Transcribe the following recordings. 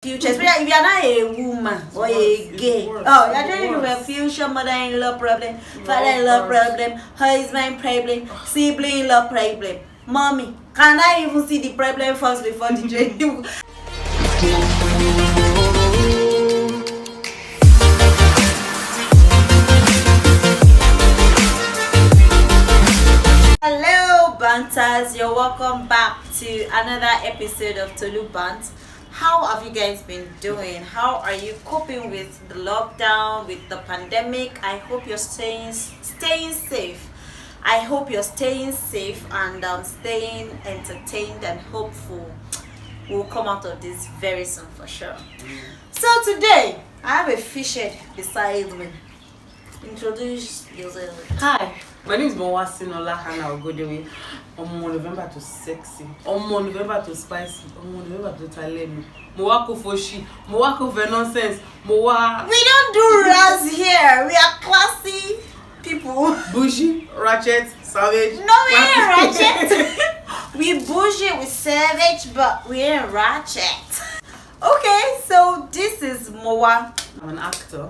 Future, especially if you're not a woman or a gay. Oh, you're dealing with a future mother-in-law problem, father-in-law problem, husband problem, sibling-in-law problem. Mommy, can I even see the problem first before the training? Hello, Banters. You're welcome back to another episode of ToluBants. How have you guys been doing? How are you coping with the lockdown, with the pandemic? I hope you're staying safe. I hope you're staying safe and staying entertained and hopeful. We'll come out of this very soon for sure. So today, I have a fish head beside me. Introduce yourself. Hi, my name is Mowasinola Hannah Ogodewe. November to sexy, November to spicy, November to talemi. Mowako foshi, Mowako for nonsense, Mowa. We don't do ras here. We are classy people. Bougie, ratchet, savage. No, we ain't ratchet. We bougie, we savage, but we ain't ratchet. Okay, so this is Mowa. I'm an actor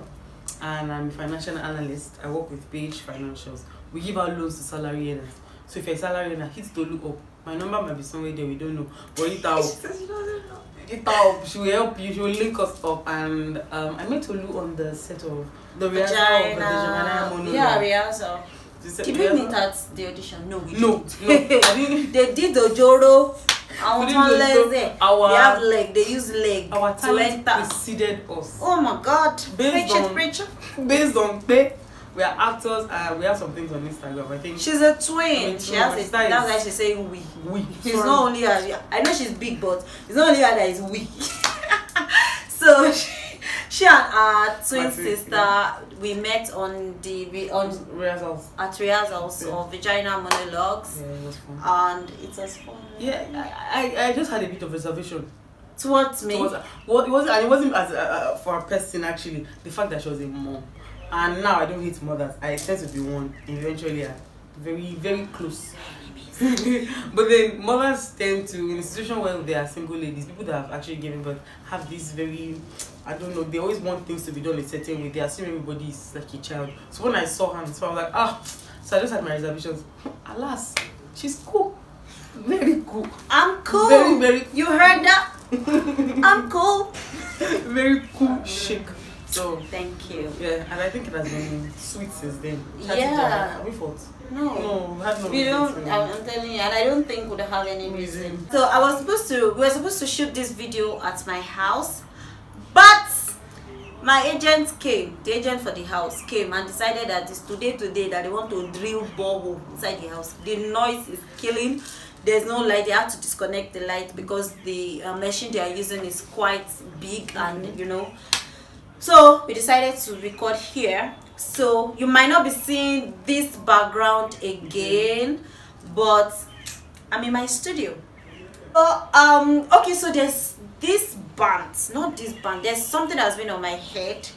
and I'm a financial analyst. I work with Page Financials. We give out loans to salary earners. So if you're a salary earner, hit Tolu up. My number might be somewhere there, we don't know. But hit her up. Hit her up. She will help you. She will link us up. And I met Tolu on the set of the rehearsal of the Jamana monologue. Yeah, rehearsal. Did we meet at the audition? No, we no. didn't. They did the Joro. They have leg. They use leg. Our to talent enter. preceded us. Oh my God! Preach it. Based on pay. We are actors and we have some things on Instagram. I think she's a twin. She has a, that's why she's saying we. She's not only her. I know she's big, but it's not only her that is we. So she and her twin sister, yeah. We met on rehearsals. At rehearsals of Vagina Monologues. Yeah, it was fun. And it was fun. Yeah, I just had a bit of reservation. Towards me. It wasn't as for a person actually. The fact that she was a mom. And now I don't hate mothers. I tend to be one. Eventually, are very, very close. But then mothers tend to, in a situation where they are single ladies, people that have actually given birth have this very, I don't know, they always want things to be done a certain way. They assume everybody is like a child. So when I saw her, so I was like, so I just had my reservations. Alas, she's cool. Very cool. I'm cool. Very, very cool. You heard that? I'm cool. Very cool, chic. So thank you. Yeah, and I think it has been sweet since then. Yeah. Have we fought? No, we had no we don't. I'm telling you, and I don't think we'd have any reason. So we were supposed to shoot this video at my house, but my agent came. The agent for the house came and decided that it's today that they want to drill borehole inside the house. The noise is killing. There's no light. They have to disconnect the light because the machine they are using is quite big, and you know. So we decided to record here. So you might not be seeing this background again, but I'm in my studio. So okay, so there's this band, not this band. There's something that's been on my head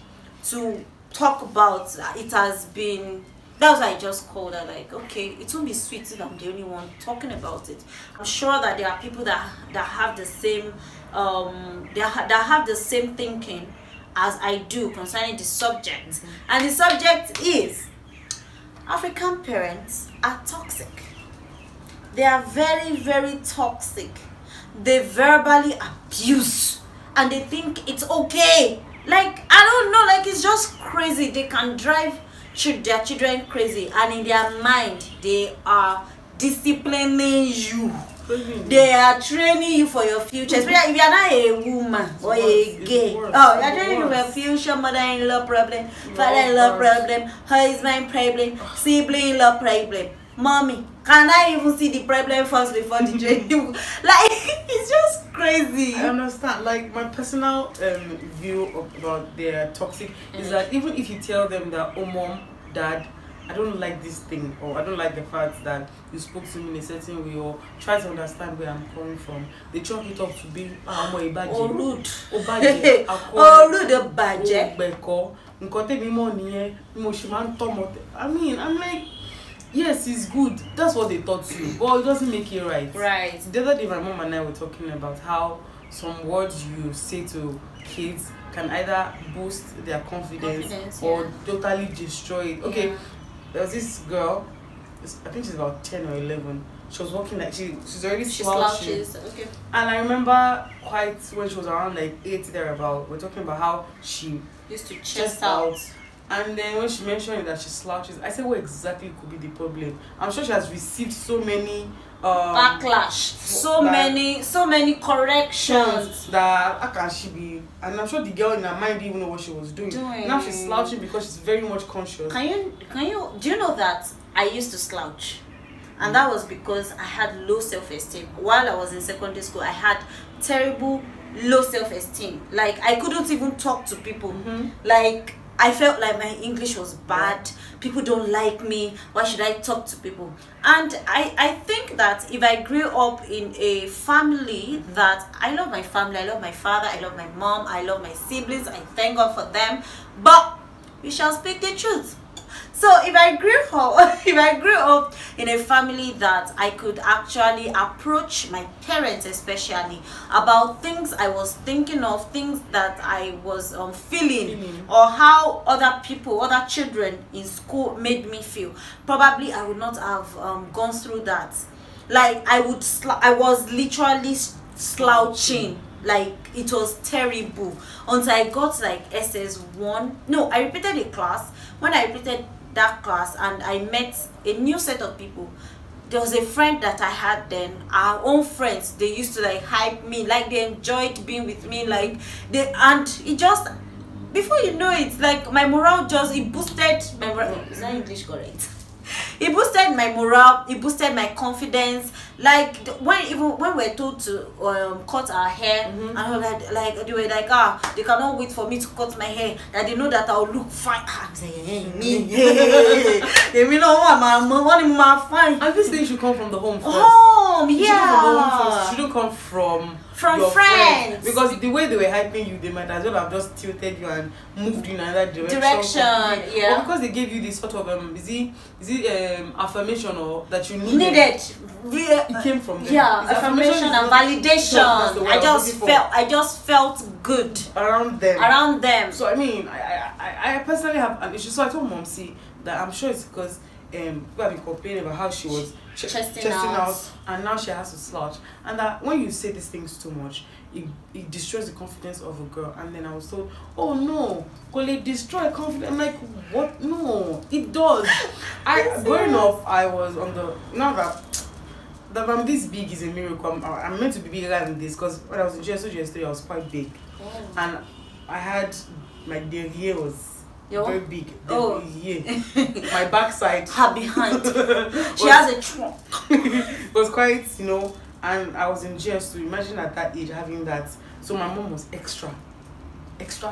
to talk about. It has been. That's why I just called her. Like, okay, it won't be sweet if I'm the only one talking about it. I'm sure that there are people that have the same that have the same thinking as I do concerning the subject. And the subject is African parents are toxic. They are very, very toxic. They verbally abuse and they think it's okay. Like, I don't know, like it's just crazy. They can drive their children crazy, and in their mind they are disciplining you. They are training you for your future, especially if you're not a woman or a gay. Oh, you're training you for your future mother-in-law problem, father-in-law problem, husband problem, sibling-in-law problem. Mommy, can I even see the problem first before the training? Like, it's just crazy. I understand. Like, my personal view about their toxic is that even if you tell them that, oh mom, dad, I don't like this thing, or I don't like the fact that you spoke to me in a certain way, or try to understand where I'm coming from, they chalk it up to be rude. Rude, I mean, I'm like, yes, it's good. That's what they taught you, but it doesn't make it right. Right. The other day, my mom and I were talking about how some words you say to kids can either boost their confidence or totally destroy it. Okay, there was this girl, I think she's about 10 or 11. She was walking like she's already slouching. Okay. And I remember quite when she was around like 8 thereabout, we're talking about how she used to chest out. And then when she mentioned that she slouches, I said, what exactly could be the problem? I'm sure she has received so many backlash, so many corrections. That how can she be? And I'm sure the girl in her mind didn't even know what she was doing. Now she's slouching because she's very much conscious. Do you know that I used to slouch? And that was because I had low self-esteem. While I was in secondary school, I had terrible low self-esteem. Like, I couldn't even talk to people. Like, I felt like my English was bad. People don't like me. Why should I talk to people? And I think that if I grew up in a family that I love my family, I love my father, I love my mom, I love my siblings, I thank God for them. But we shall speak the truth. So if I grew up in a family that I could actually approach my parents, especially about things I was thinking of, things that I was feeling, or how other people, other children in school made me feel, probably I would not have gone through that. Like I was literally slouching. Like it was terrible until I got like SS1. No, I repeated a class. When I repeated that class and I met a new set of people, there was a friend that I had then, our own friends, they used to like hype me, like they enjoyed being with me, like and it just, before you know it, like my morale it boosted my morale. Is that English correct? It boosted my morale, it boosted my confidence. Like when we're told to cut our hair, and like they were like, they cannot wait for me to cut my hair, that they know that I'll look fine. I'm saying, they know I'm fine. And this thing should come from the home first. It shouldn't come from your friends. Because the way they were hyping you, they might as well have just tilted you and moved you in another direction. Or because they gave you this sort of affirmation or that you needed. It came from them. Affirmation and validation. I just felt good around them. So I mean, I personally have an issue. So I told Mom, that I'm sure it's because people have been complaining about how she was chesting out, and now she has to slouch, and that when you say these things too much, it destroys the confidence of a girl. And then I was told, oh no, will it destroy confidence? I'm like, what? No, it does. Growing up, I was on the, now that I'm this big is a miracle. I'm meant to be bigger than this, because when I was in GS3 I was quite big, and I had my derriere was very big. My backside, her behind, she has a trunk. It was quite, and I was in GS2. Imagine at that age having that. So my mom was extra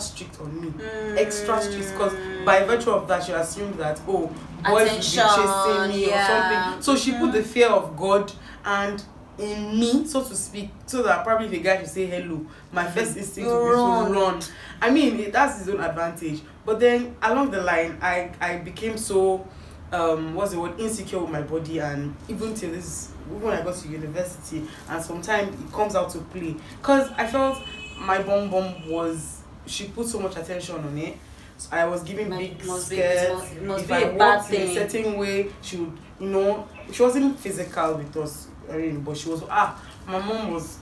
strict on me. Extra strict, because by virtue of that she assumed that boys would be chasing me or something. So she put the fear of God and in me, so to speak, so that probably if a guy should say hello, my first instinct would be to run. I mean, that's his own advantage. But then along the line, I became so insecure with my body, and even till when I got to university, and sometimes it comes out to play, because I felt my bum she put so much attention on it. So I was giving big skirts. If I walked in a certain way, she would, she wasn't physical with us, but she was, my mom was,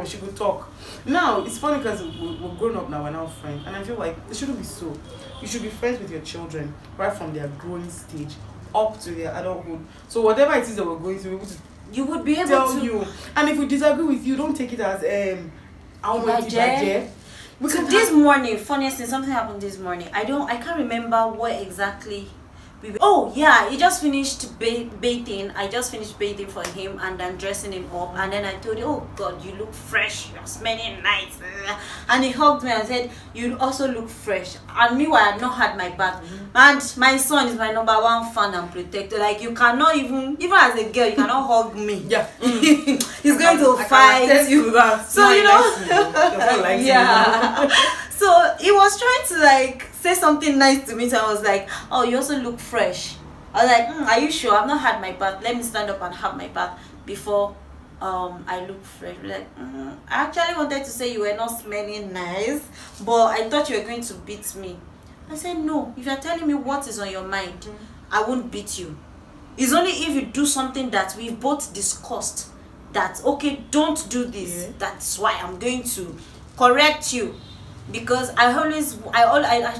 she could talk. Now, it's funny because we're grown up now, we're now friends, and I feel like it shouldn't be so. You should be friends with your children right from their growing stage up to their adulthood. So whatever it is that we're going through, you would be able tell to. You. And if we disagree with you, don't take it as this morning, funniest thing, something happened this morning. I can't remember what exactly he just finished bathing. I just finished bathing for him, and I'm dressing him up, and then I told him, oh God, you look fresh, you're smelling nice, and he hugged me and said, you also look fresh. And meanwhile, I had not had my bath, and my son is my number one fan and protector. Like, you cannot even as a girl, you cannot hug me. He's going to fight you. So so he was trying to like say something nice to me, so I was like, oh, you also look fresh. I was like, are you sure? I've not had my bath. Let me stand up and have my bath before I look fresh. Like, I actually wanted to say you were not smelling nice, but I thought you were going to beat me. I said, no, if you're telling me what is on your mind, I won't beat you. It's only if you do something that we both discussed, that, okay, don't do this. Yeah. That's why I'm going to correct you. Because I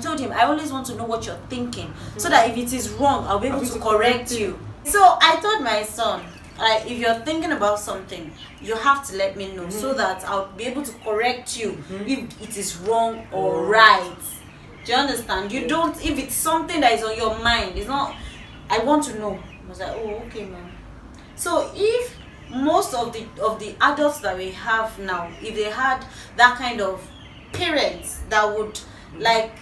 told him, I always want to know what you're thinking, so that if it is wrong, I'll be able to correct you. So I told my son, if you're thinking about something, you have to let me know, so that I'll be able to correct you if it is wrong or right. Do you understand? You don't, if it's something that is on your mind, it's not, I want to know. I was like, oh, okay, ma'am. So if most of the adults that we have now, if they had that kind of parents that would like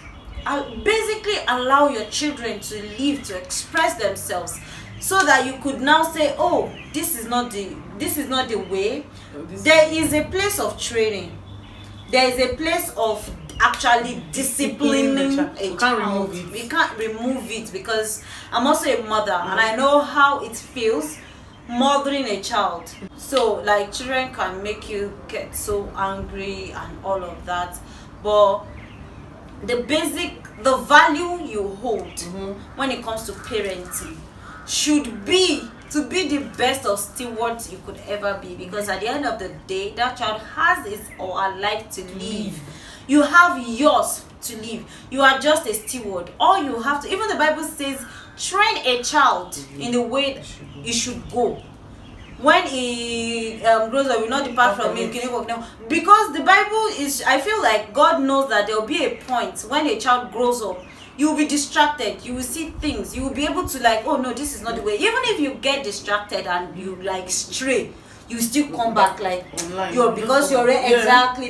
basically allow your children to live, to express themselves, so that you could now say, oh, this is not the way. There is a place of training. There is a place of actually disciplining a child. We can't remove it, because I'm also a mother, and I know how it feels mothering a child. So like, children can make you get so angry and all of that, but the value you hold when it comes to parenting should be to be the best of stewards you could ever be, because at the end of the day, that child has his or her life to live. You have yours to live. You are just a steward. All you have to, even the Bible says, train a child in the way he should go. When he grows up, will not depart from him. Can you walk now? Because the Bible is, I feel like God knows that there will be a point when a child grows up, you will be distracted. You will see things. You will be able to like, oh no, this is not the way. Even if you get distracted and you like stray, you still come back like online. Because you already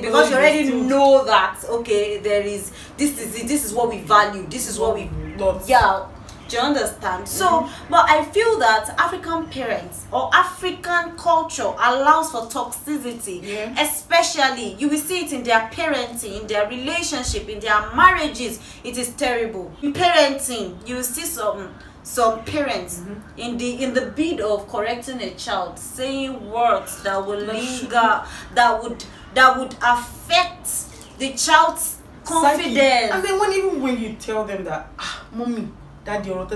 because you already know that, okay, there is this is it. This is what we value. This is what we Do you understand? So, but I feel that African parents or African culture allows for toxicity, especially you will see it in their parenting, in their relationship, in their marriages. It is terrible. In parenting, you will see some parents in the bid of correcting a child, saying words that will linger, that would affect the child's confidence. And then even when you tell them that, mommy, daddy, or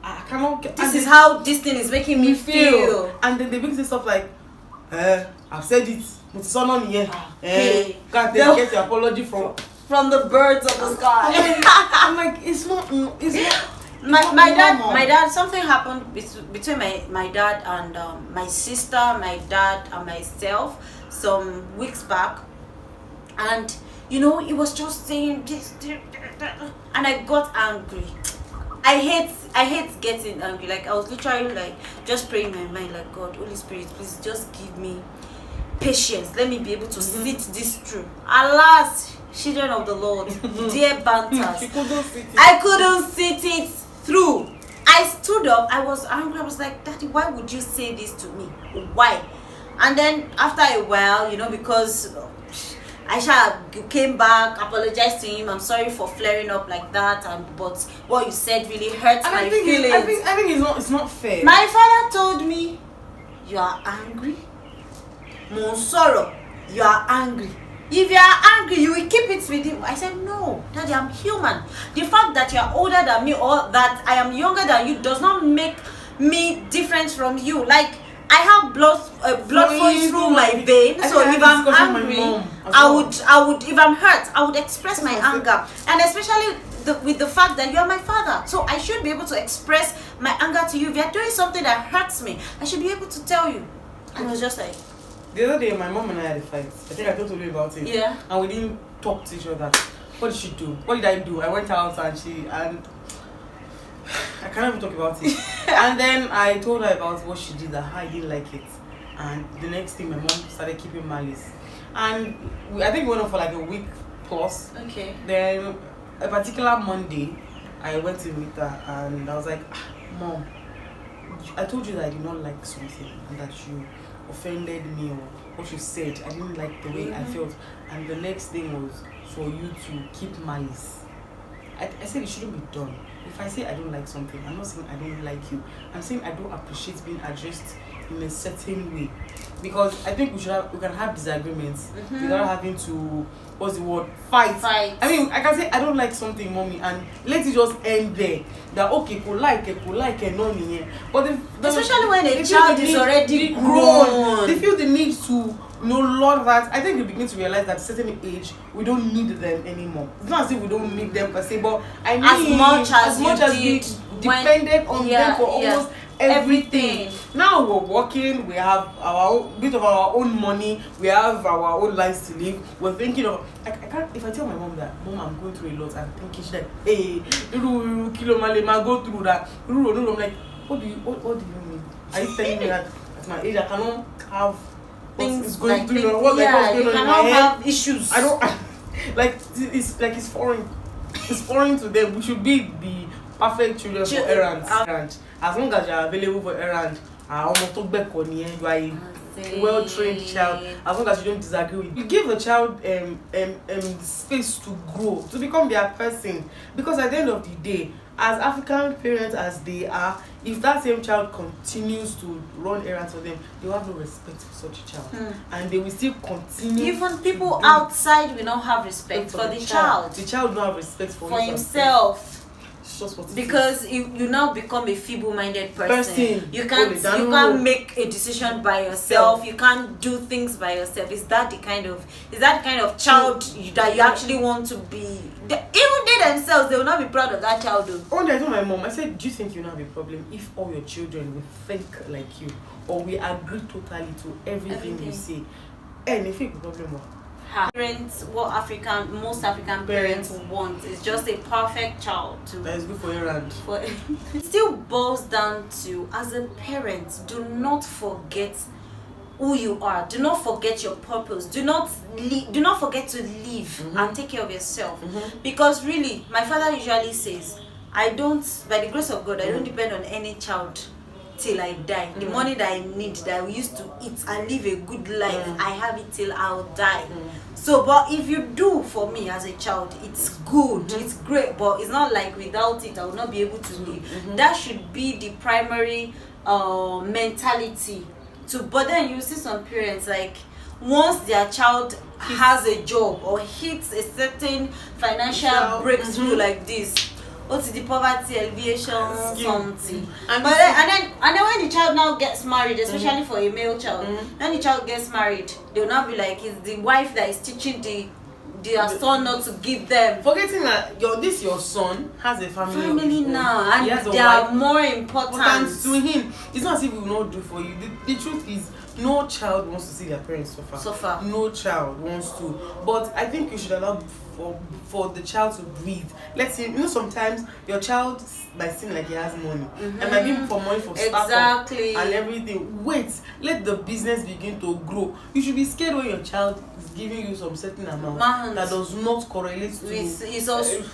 I cannot get, this is how this thing is making me feel. And then they bring this stuff like, I've said it, but it's not on here. Can't they get your apology from the birds of the sky? I'm like, it's not. My dad, something happened between my dad and my sister, my dad and myself some weeks back, and he was just saying this, and I got angry. I hate getting angry. Like, I was literally like just praying in my mind, like, God, Holy Spirit, please just give me patience. Let me be able to sit this through. Alas, children of the Lord, dear Banters, I couldn't sit it through. I stood up. I was angry. I was like, Daddy, why would you say this to me? Why? And then after a while, because Aisha came back, apologized to him. I'm sorry for flaring up like that, but what you said really hurts my feelings. I think it's not fair. My father told me, you are angry, Monsoro, you are angry. If you are angry, you will keep it with him. I said, no, Daddy, I'm human. The fact that you are older than me or that I am younger than you does not make me different from you. Like, I have blood flowing through my veins. So if I'm angry, I would if I'm hurt, I would express my anger. And especially with the fact that you are my father. So I should be able to express my anger to you. If you're doing something that hurts me, I should be able to tell you. And I was just like, the other day, my mom and I had a fight. I think I told you about it. Yeah. And we didn't talk to each other. What did she do? What did I do? I went out and I can't even talk about it. And then I told her about what she did, that I didn't like it. And the next thing, my mom started keeping malice. And I think we went on for like a week plus. Okay. Then a particular Monday, I went to meet her and I was like, Mom, I told you that I did not like something and that you offended me or what you said. I didn't like the way I felt. And the next thing was for you to keep malice. I said it shouldn't be done. If I say I don't like something, I'm not saying I don't like you. I'm saying I don't appreciate being addressed in a certain way, because I think we can have disagreements without having to, what's the word, fight. I mean, I can say I don't like something, mommy, and let it just end there. That okay, could like no need. But especially when a child is already grown, they feel the need to learn that. I think they begin to realize that at a certain age we don't need them anymore. It's not as if we don't need them per se, but I mean as much as we depended on them for almost everything. Now we're working, we have our bit of our own money, we have our own lives to live. We're thinking of I can't, if I tell my mom that, Mom, I'm going through a lot, I'm thinking she's like, hey, kilo malema, go through that. I'm like, what do you mean? Are you telling me that at my age I cannot have things going through what's going on in my head? Have issues. I don't like it's foreign. It's foreign to them. We should be the perfect children for errands. As long as you are available for errands, you are a well-trained child. As long as you don't disagree with, you give a child space to grow, to become their person. Because at the end of the day, as African parents as they are, if that same child continues to run errands for them, they will have no respect for such a child, and they will still continue. Even people outside will not have respect for the child. The child will not have respect for himself. Because you now become a feeble-minded person. You can't make a decision by yourself. You can't do things by yourself. Is that the kind of child that you actually want to be? Even they themselves, they will not be proud of that child. One day I told my mom, I said, do you think you'll not have a problem if all your children will think like you, or we agree totally to everything you say? And if it's a problem, parents, what most African parents want is just a perfect child that is good for errand. It still boils down to, as a parent, do not forget who you are. Do not forget your purpose. Do not forget to live and take care of yourself. Because really, my father usually says, by the grace of God, I don't depend on any child till I die. The money that I need, that I used to eat and live a good life, I have it till I'll die. So, but if you do for me as a child, it's good, it's great, but it's not like without it I will not be able to live. That should be the primary mentality. But then you see some parents, like, once their child has a job or hits a certain financial breakthrough like this, what's the poverty alleviation something, and then when the child now gets married, especially for a male child, when the child gets married, they'll now be like, it's the wife that is teaching their son not to give them, forgetting that your son has a family now, and they are more important to him. It's not as if he will not do for you. The truth is, no child wants to see their parents suffer. No child wants to. But I think you should allow for the child to breathe. Let's say, sometimes your child might seem like he has money, and might be for money for startup and everything. Wait, let the business begin to grow. You should be scared when your child is giving you some certain amount that does not correlate to it's also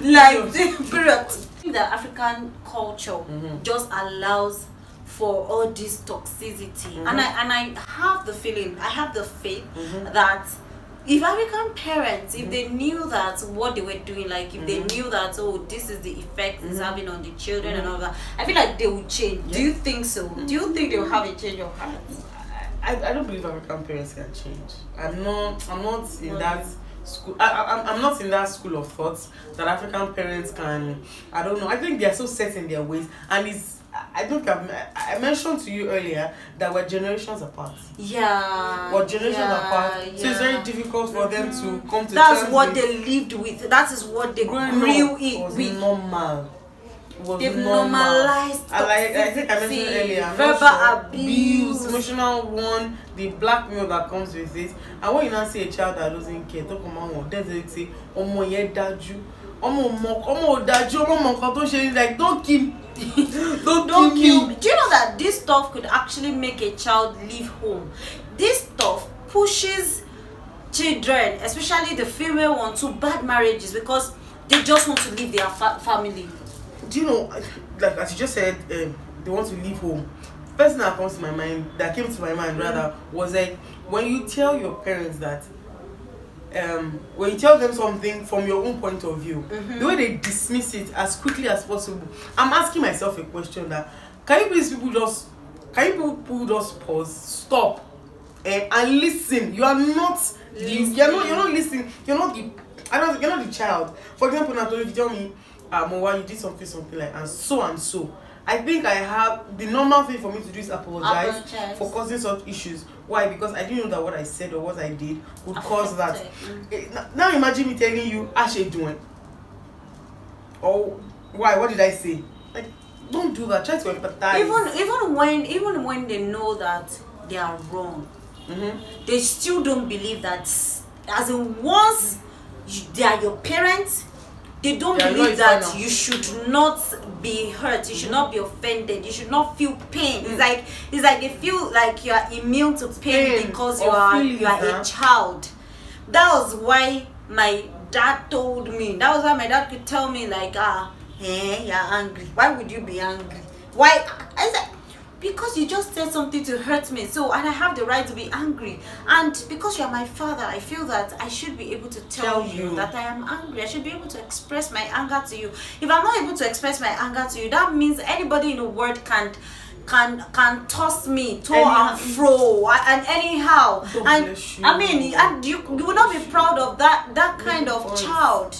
like the African culture just allows for all this toxicity, and I have the feeling, I have the faith that if African parents, if they knew that what they were doing, like if they knew that, oh, this is the effect it's having on the children and all that, I feel like they would change. Do you think so? Do you think they'll have a change of heart? I don't believe African parents can change. I'm not in that school. I'm not in that school of thought that African parents can. I don't know. I think they are so set in their ways, and I mentioned to you earlier that we're generations apart. We're generations apart. So it's very difficult for them to come to terms. That's what they lived with. That is what they grew it with. Normal. They've normalized toxicity, I think I mentioned earlier, verbal abuse, emotional one, the blackmail that comes with it. And when you now see a child that doesn't care, talk about they say, "Omo ye daju, omo daju, like don't kill, don't kill me." Do you know that this stuff could actually make a child leave home? This stuff pushes children, especially the female one, to bad marriages because they just want to leave their family. Do you know, like as you just said, they want to leave home. First thing that came to my mind rather was like, when you tell your parents that, when you tell them something from your own point of view, the way they dismiss it as quickly as possible. I'm asking myself a question that, Can you please people just pause, stop, and listen? You are not you're not listening. You're not the child. For example, now if you tell me, Mowa, you did something like and so. I think I have the normal thing for me to do is apologize for causing such issues. Why? Because I didn't know that what I said or what I did would cause that. Now imagine me telling you, Ashe doing. Oh, why? What did I say? Like, don't do that. Try to empathize. Even when they know that they are wrong, they still don't believe that. As in, once they are your parents, they don't believe that you should not be hurt, you should not be offended, you should not feel pain. It's like they feel like you are immune to pain because you are a child. That was why my dad told me. That was why my dad could tell me like, you're angry. Why would you be angry? Why? I said, because you just said something to hurt me, and I have the right to be angry. And because you are my father, I feel that I should be able to tell you that I am angry. I should be able to express my anger to you. If I'm not able to express my anger to you, that means anybody in the world can toss me to and fro and anyhow. I mean, you will not be proud of that kind of child.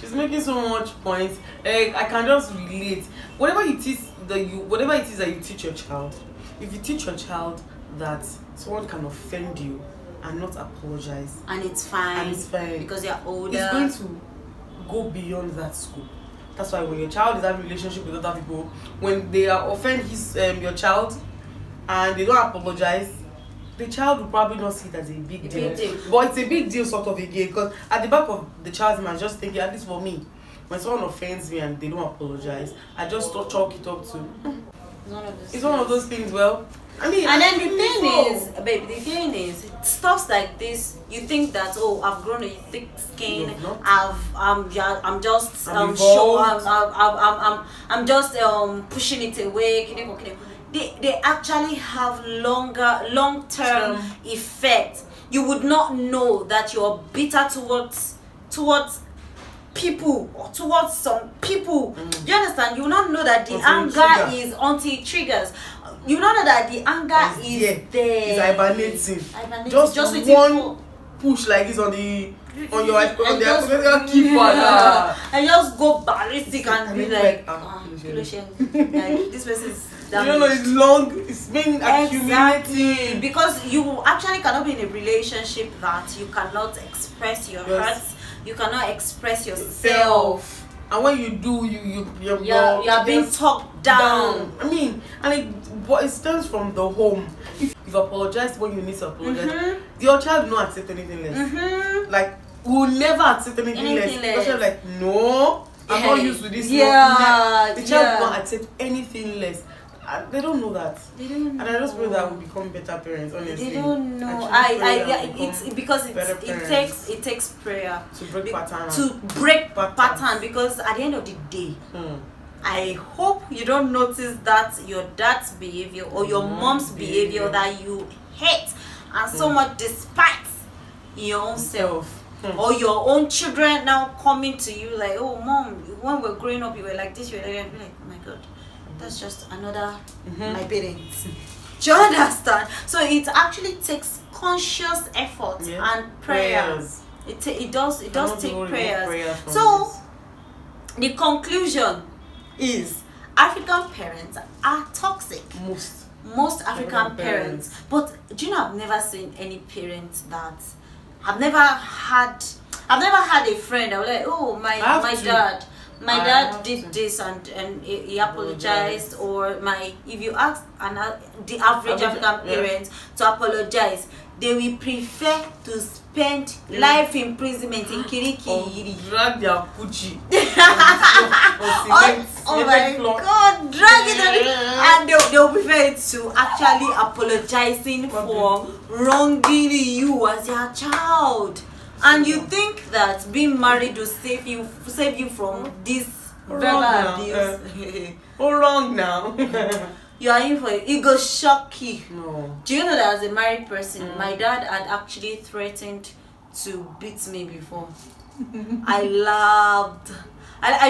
She's making so much points. I can just relate. Whatever it is that you teach your child, if you teach your child that someone can offend you and not apologize, and it's fine because they're older, it's going to go beyond that scope. That's why when your child is having a relationship with other people, when they offend your child and they don't apologize, the child will probably not see it as a big deal. But it's a big deal sort of again, because at the back of the child's mind, just thinking, at least for me, when someone offends me and they don't apologize, I just chalk it up to it's one of those things. Well, I mean, and then the thing is, stuff like this, you think that, oh, I've grown a thick skin, I'm just pushing it away. They actually have long-term effect. You would not know that you're bitter towards people or towards some people. Do you understand? You will not know that the anger is until it triggers. You will not know that the anger is there. It's hibernating. Just one push like this on the keyboard and just go ballistic and be like, this person is damaged. You know, it's long. It's been accumulating. Because you actually cannot be in a relationship that you cannot express your hurts. You cannot express yourself. And when you do, you're being talked down. I mean, and it stems from the home. If you've apologized when you need to apologize, your child will not accept anything less. Like, will never accept anything less. The child like, no, I'm not used to this. The child will not accept anything less. And they don't know that. And I just pray that we'll become better parents, honestly. They don't know. It's because it takes prayer to break pattern. Pattern, because at the end of the day, I hope you don't notice that your dad's behavior or your mom's behavior that you hate and so much despite your own self. Or your own children now coming to you like, oh mom, when we're growing up you were like this, you were like, oh my god, that's just another my parents. Do you understand? So it actually takes conscious effort and prayers. It does take prayers. So the conclusion is African parents are toxic. Most African parents. But do you know, I've never seen any parents that I've never had a friend. I was like, oh my dad did this and he apologized. Or if you ask the average African parents to apologize, they will prefer to spend life imprisonment in Kirikiri. Drag their Gucci. Oh my god, drag it on, and they'll prefer it to actually apologizing for wronging you as your child. And you think that being married will save you from this verbal abuse? Wrong now. You are in for it. It goes shock you. No. Do you know that as a married person, my dad had actually threatened to beat me before? I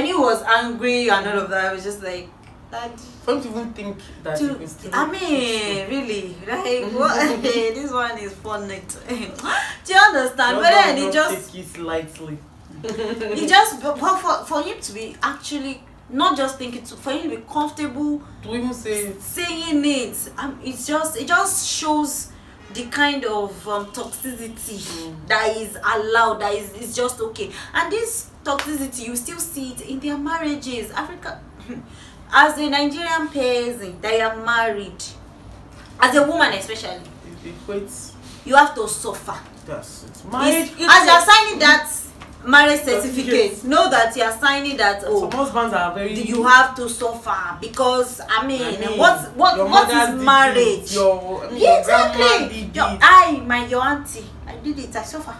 knew he was angry and all of that. I was just like, And for him to even think that you can still. I mean, really, like what? This one is funny. Do you understand? But then he just take it lightly. he just for him to be actually not just thinking for him to be comfortable to even say saying it. It just shows the kind of toxicity that is allowed, that is just okay. And this toxicity, you still see it in their marriages. Africa, as a Nigerian person that you are married, as a woman especially, it equates. You have to suffer. Yes, it's marriage. As you are signing that marriage certificate, know that you are signing that. Some husbands are very. You have to suffer because what is marriage? Exactly. Your auntie, I did it. I suffer.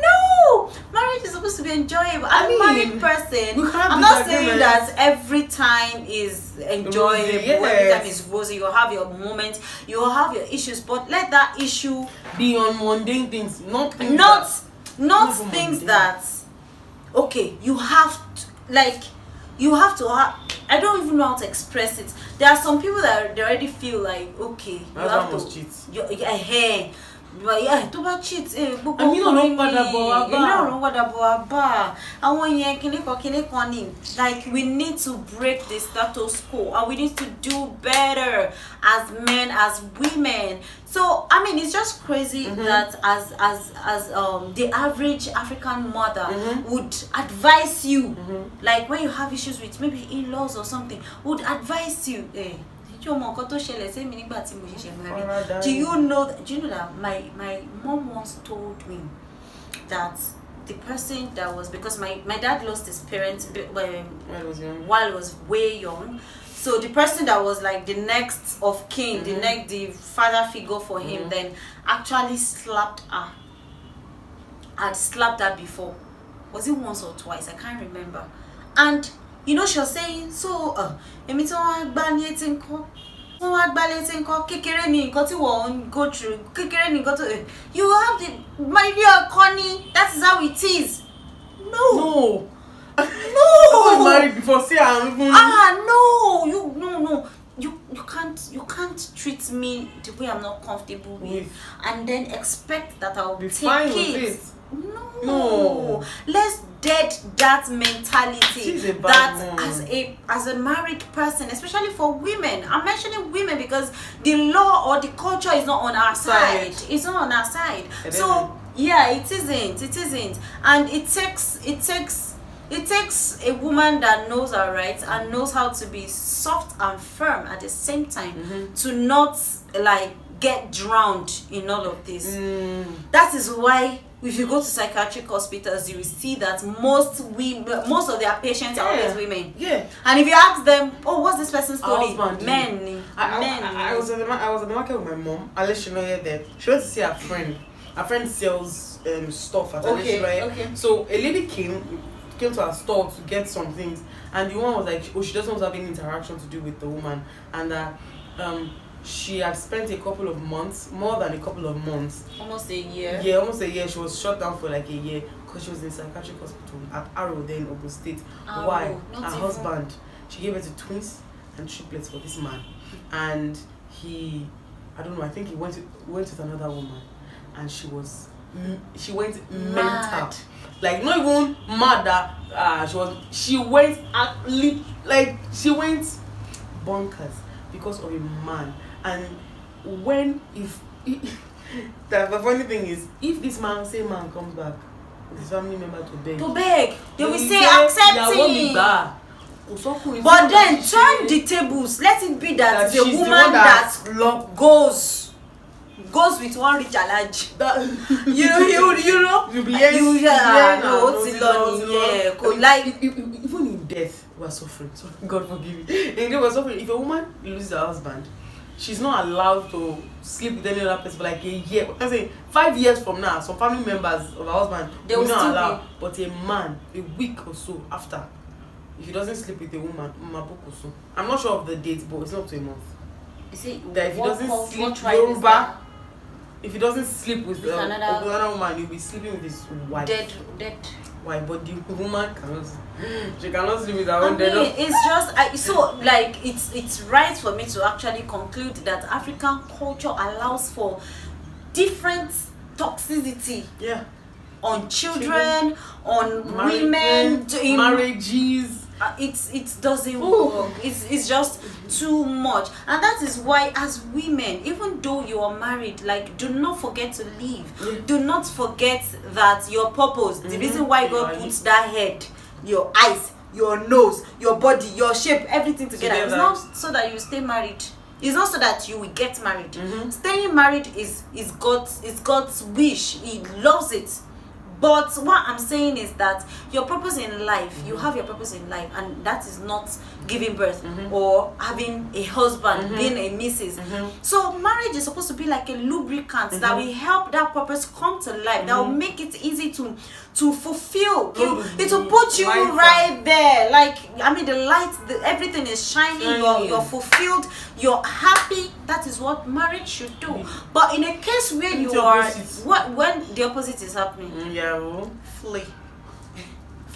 No, marriage is supposed to be enjoyable. I'm a married person. I'm not saying that every time is enjoyable, every time is rosy. You'll have your moments, you'll have your issues, but let that issue be on mundane things, not things that okay, you have to I don't even know how to express it. There are some people that they already feel like okay, you have to cheat. But yeah, to ba cheat like we need to break the status quo and we need to do better as men, as women. So I mean, it's just crazy that as the average African mother would advise you, like when you have issues with maybe in-laws or something, would advise you, do you know that my mom once told me that the person that was, because my dad lost his parents while he was way young, so the person that was like the next of kin, the father figure for him, then actually slapped her. I'd slapped her before. Was it once or twice? I can't remember. And you know, she was saying, so go through. You have the, my dear Connie, that is how it is. No. No. Married before, see, no. You can't treat me the way I'm not comfortable with, and then expect that I'll take fine it. With it. No. Let's dead that mentality that as a married person, especially for women. I'm mentioning women because the law or the culture is not on our side. It's not on our side. So yeah, it isn't. And it takes a woman that knows her rights and knows how to be soft and firm at the same time to not like get drowned in all of this. That is why if you go to psychiatric hospitals, you will see that most of their patients are always women. Yeah. And if you ask them, oh, what's this person's story? Men. I was at the market with my mom. I'll let you know that she went to see her friend. Her friend sells stuff at okay. So a lady came to our store to get some things, and the woman was like, oh, she doesn't want to have any interaction to do with the woman, and she had spent a couple of months, more than a couple of months. Almost a year. Yeah, almost a year. She was shut down for like a year because she was in a psychiatric hospital at Arrow, then Ogun State. Why? Her husband, she gave birth to twins and triplets for this man. And he, I don't know, I think he went with another woman. And she went mental. Like, not even mad that she went bonkers because of a man. And the funny thing is, if this man comes back with his family member to beg, they will say accepting. But then turn the tables. Let it be that the woman that goes with one rich alaji. Even in death, we're suffering. So God forgive me. In death, we're suffering. If a woman loses her husband, she's not allowed to sleep with any other person for like a year. I'm saying 5 years from now, some family members of her husband they will not allow. But a man, a week or so after, if he doesn't sleep with a woman, I'm not sure of the date, but it's not up to a month. Is it that if he doesn't sleep Yoruba, if he doesn't sleep with another woman, he'll be sleeping with his wife. Dead. Why? But the woman cannot. She cannot sleep with her own dead. It's just so like it's right for me to actually conclude that African culture allows for different toxicity. Yeah. On children, on women, in marriages. It doesn't work. It's just too much, and that is why as women, even though you are married, like, do not forget to live. Do not forget that your purpose, the reason why God puts that head, your eyes, your nose, your body, your shape, everything together, it's not so that you stay married. It's not so that you will get married. Staying married is God's wish. He loves it. But what I'm saying is that your purpose in life, you have your purpose in life, and that is not giving birth or having a husband, being a missus. So marriage is supposed to be like a lubricant that will help that purpose come to life, that will make it easy to fulfill. It will put you right there. Like, I mean, the light, everything is shining, you're fulfilled, you're happy. That is what marriage should do. But in a case where you are, when the opposite is happening, flee.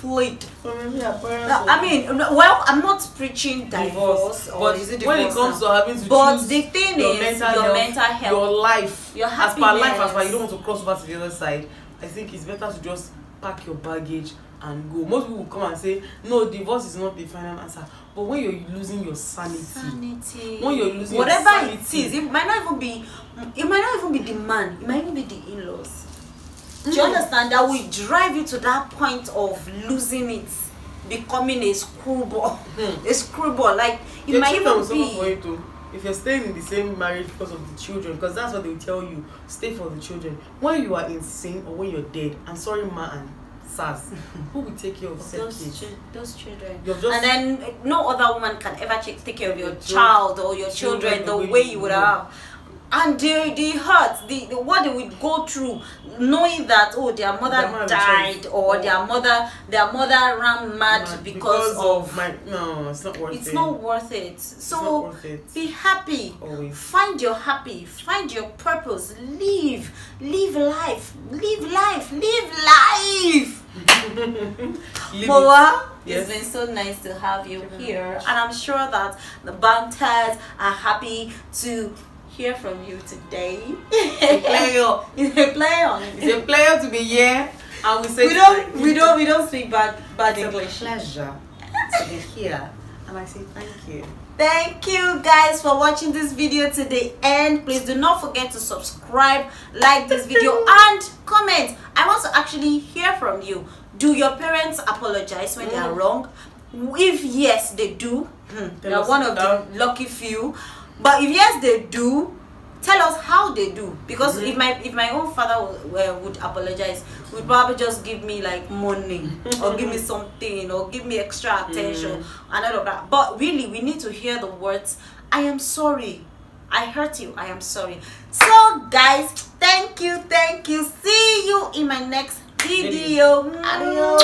I mean, well, I'm not preaching divorce, but is it divorce when it comes to having to choose the thing your is mental health, your life, your as per life, as per you don't want to cross over to the other side, I think it's better to just pack your baggage and go. Most people will come and say, no, divorce is not the final answer. But when you're losing your sanity, when you're losing whatever your sanity, it is, it might not even be the man, it might even be the in-laws. Do you understand? That will drive you to that point of losing it, becoming a screwball. A screwball. Like, it might even be. For you too. If you're staying in the same marriage because of the children, because that's what they will tell you, stay for the children. When you are insane or when you're dead, I'm sorry, ma and Saz, who will take care of those children? And then no other woman can ever take care of your child or your children the way you would have. And the hurt, the what they would go through, knowing that their mother died or their mother ran mad because of no, it's not worth it. It's not worth it. So be happy. Always. Find your happy. Find your purpose. Live life. Moa, it's been so nice to have you here, and I'm sure that the Banters are happy to hear from you today. It's a player to be here, and we say we don't speak bad English. It's a pleasure to be here, and I say thank you. Thank you guys for watching this video to the end. Please do not forget to subscribe, like this video, and comment. I want to actually hear from you. Do your parents apologize when they are wrong? If yes, they do, they are one of the lucky few. But if yes, they do, tell us how they do. Because if my own father would apologize, would probably just give me like money or give me something or give me extra attention and all of that. But really, we need to hear the words, I am sorry, I hurt you, I am sorry. So guys, thank you. See you in my next video. Adios.